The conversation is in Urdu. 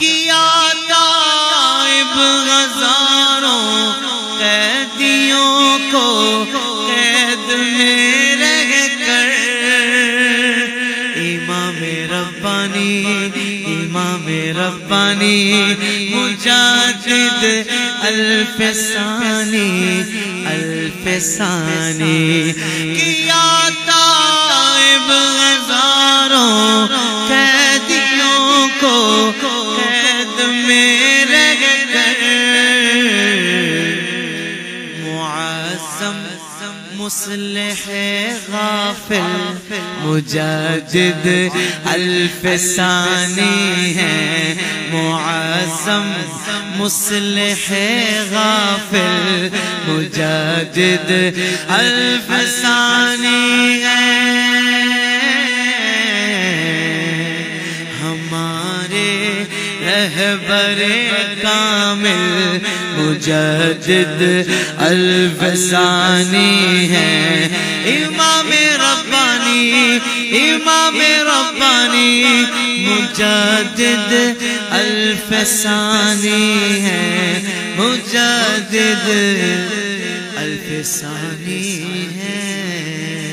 کیا تائب ہزاروں قیدیوں کو قید میں رہ کر، امام ربانی امام ربانی مجاہد الف ثانی الف ثانی، کیا تائب ہزاروں قیدیوں کو قید میں رہ کر، معظم مصلح غافل مجاہد الف ثانی ہے، معظم مصلح غافل مجاہد الف ثانی ہے، ہمارے رہبر کامل مجاہد الف ثانی ہے، امام ربانی امام ربانی مجاہد الف ثانی ہے، مجاہد الف ثانی ہے۔